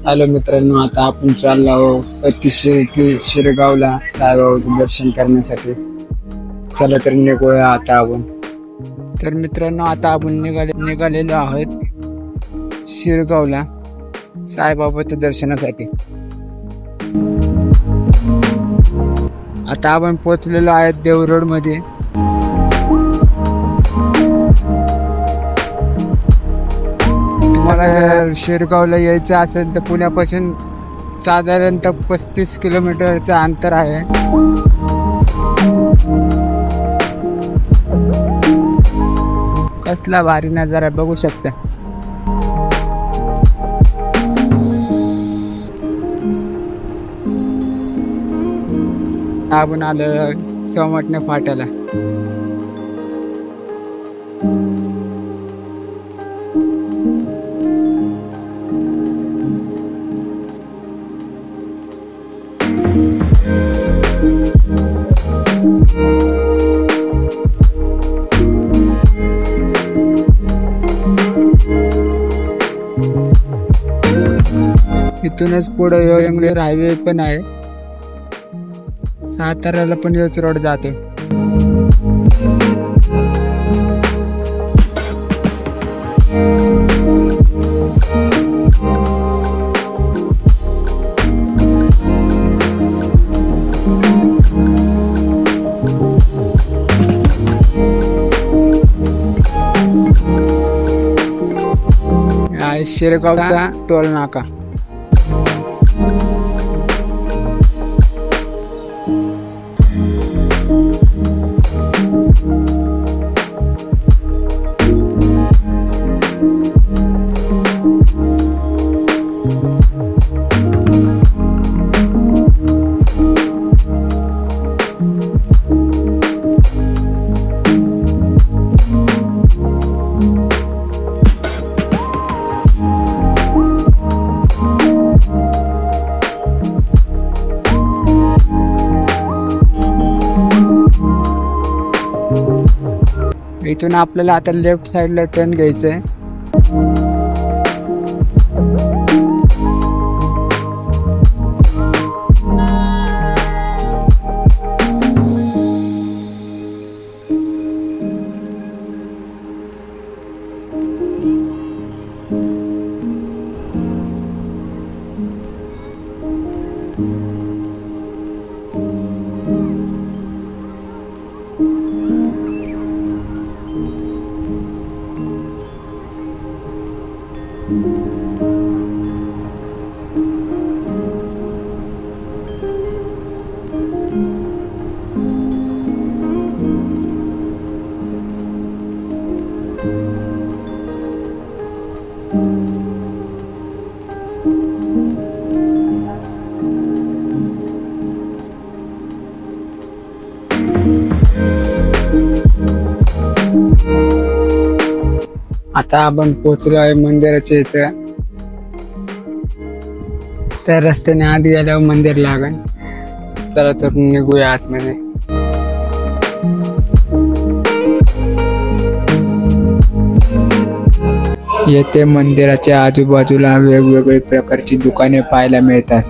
Hello मित्रांनो, आता आपण चाललो आहोत शिरगावला साईबाबाचं दर्शन करण्यासाठी. चला तर निघूया आता आपण. तर मित्रांनो, आता आपण निघालेलो आहोत शिरगावला साईबाबाच्या दर्शनासाठी. आता आपण पोहोचलेलो आहे देवरोड मध्ये. तुम्हाला शिरगावला यायचं असेल तर पुण्यापासून साधारणतः 35 किलोमीटरचं अंतर आहे. कसला भारी नजारा बघू शकता. आपण आलो सोमटणे फाट्याला. इथूनच पुढे यवतमाळ हायवे पण आहे. साताऱ्याला पण योच रोड जातो. शिरगावचा टोल नाका. इथून आपल्याला आता लेफ्ट साइडला टर्न घ्यायचंय. आता आपण पोहोचलो आहे मंदिराच्या इथं. त्या रस्त्याने आत गेल्यावर मंदिर लागेल. चला तर निघूया आतमध्ये. येथे मंदिराच्या आजूबाजूला वेगवेगळी प्रकारची दुकाने पाहायला मिळतात.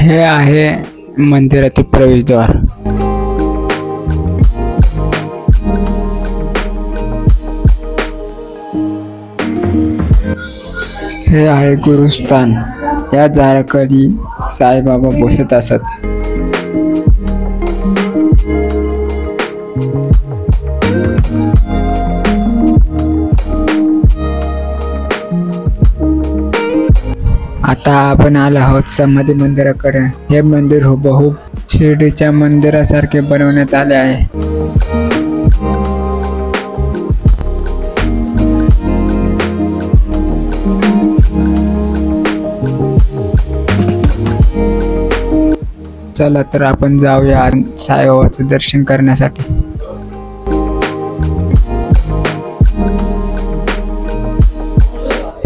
हे आहे मंदिराचे प्रवेशद्वार. हे आहे गुरुस्थान. या झाडाखाली साईबाबा बसत असत. आता आपण आलो आहोत समाधी मंदिराकडे. हे मंदिर हुबहूब शिर्डीच्या मंदिरासारखे बनवण्यात आले आहे. चला तर आपण जाऊया साईबाबाचं दर्शन करण्यासाठी.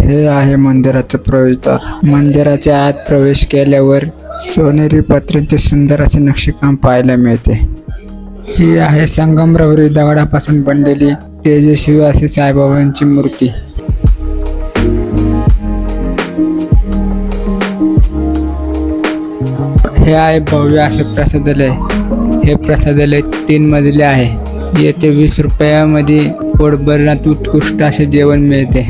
हे आहे मंदिराचं प्रवेशद्वार. मंदिराच्या आत प्रवेश केल्यावर सोनेरी पत्र्याचे सुंदर असे नक्षीकाम पाहायला मिळते. ही आहे संगमरवरी दगडापासून बनलेली तेजस्वी अशी साईबाबांची मूर्ती. हे आहे भव्य असे प्रसादालय. हे प्रसादालय 3 मजले आहे. येथे 20 रुपयामध्ये पोटभरण्यात उत्कृष्ट असे जेवण मिळते.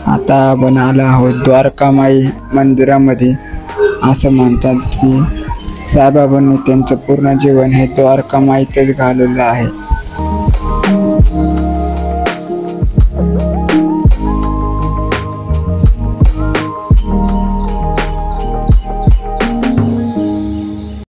आता आपण आलो आहोत द्वारकामाई मंदिरामध्ये. असं म्हणतात की साईबाबांनी त्यांचं पूर्ण जीवन हे द्वारकामाईतच घालवलं आहे.